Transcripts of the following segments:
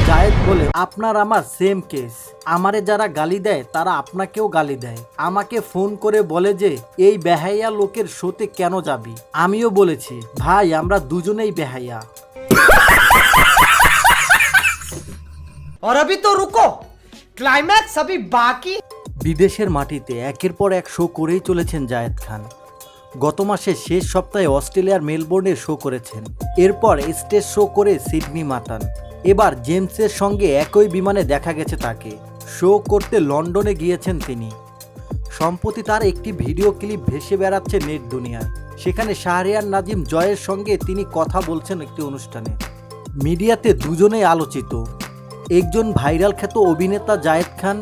জায়েদ বলে, আপনার আমার সেম কেস, আমারে যারা গালি দেয় তারা আপনাকেও গালি দেয়, আমাকে ফোন করে বলে যে এই বেহাইয়া লোকের শোতে কেন যাবি। আমিও বলেছি ভাই আমরা দুজনেই বেহাইয়া। और अभी तो रुको, क्लाइमैक्स अभी बाकी। বিদেশের মাটিতে একের পর এক শো করেই চলেছেন জায়েদ খান। গত মাসের শেষ সপ্তাহে অস্ট্রেলিয়ার মেলবোর্নে শো করেছেন, এরপর স্টেজ শো করে সিডনি মাতান। এবার জেমসের সঙ্গে একই বিমানে দেখা গেছে তাকে। শো করতে লন্ডনে গিয়েছেন তিনি। সম্প্রতি তার একটি ভিডিও ক্লিপ ভেসে বেড়াচ্ছে নেট দুনিয়ায়। সেখানে শাহরিয়ার নাজিম জয়ের সঙ্গে তিনি কথা বলছেন একটি অনুষ্ঠানে। মিডিয়াতে দুজনেই আলোচিত, একজন ভাইরাল খ্যাত অভিনেতা জায়েদ খান,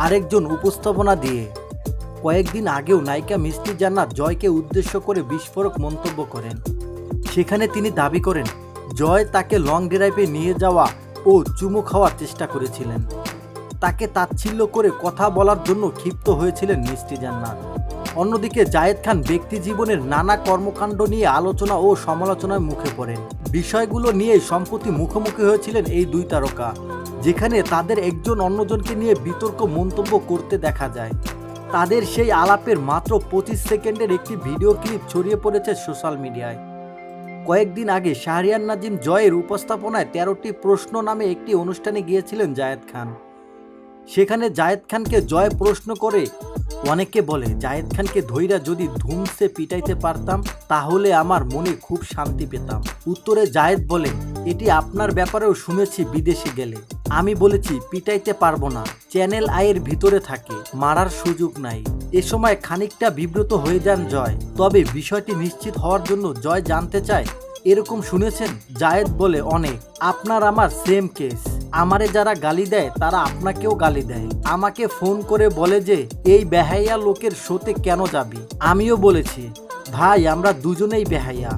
আরেকজন উপস্থাপনা দিয়ে। কয়েকদিন আগেও নায়িকা মিষ্টি জান্নাত জয়কে উদ্দেশ্য করে বিস্ফোরক মন্তব্য করেন। সেখানে তিনি দাবি করেন জয় তাকে লং ড্রাইভে নিয়ে যাওয়া ও চুমু খাওয়ার চেষ্টা করেছিলেন। তাকে তাচ্ছিল্য করে কথা বলার জন্য ক্ষিপ্ত হয়েছিলেন মিষ্টি জান্নাত। অন্যদিকে জায়েদ খান ব্যক্তি জীবনের নানা কর্মকাণ্ড নিয়ে আলোচনা ও সমালোচনার মুখে পড়েন। বিষয়গুলো নিয়ে সম্প্রতি মুখোমুখি হয়েছিলেন এই দুই তারকা, যেখানে তাদের একজন অন্যজনকে নিয়ে বিতর্ক মন্তব্য করতে দেখা যায়। তাদের সেই আলাপের মাত্র 25 সেকেন্ডের একটি ভিডিও ক্লিপ ছড়িয়ে পড়েছে সোশ্যাল মিডিয়ায়। কয়েকদিন আগে শাহরিয়ার নাজিম জয়ের উপস্থাপনায় 13টি প্রশ্ন নামে একটি অনুষ্ঠানে গিয়েছিলেন জায়েদ খান। সেখানে জায়েদ খানকে জয় প্রশ্ন করে, অনেকে বলে জায়েদ খানকে ধইরা যদি ধুমসে পিটাইতে পারতাম তাহলে আমার মনে খুব শান্তি পেতাম। উত্তরে জায়েদ বলে, এটি আপনার ব্যাপারেও শুনেছি বিদেশে গেলে। আমি বলেছি পিটাইতে পারবো না, চ্যানেল আইয়ের ভিতরে থাকে, মারার সুযোগ নাই। এ সময় খানিকটা বিব্রত হয়ে যান জয়। তবে বিষয়টি নিশ্চিত হওয়ার জন্য জয় জানতে চায়, এরকম শুনেছেন? জায়েদ বলে, অনেক, আপনার আমার সেম কেস, আমারে যারা গালি দেয় তারা আপনাকেও গালি দেয়, আমাকে ফোন করে বলে যে এই বেহাইয়া লোকের শোতে কেন যাবি। আমিও বলেছি ভাই আমরা দুজনেই বেহাইয়া।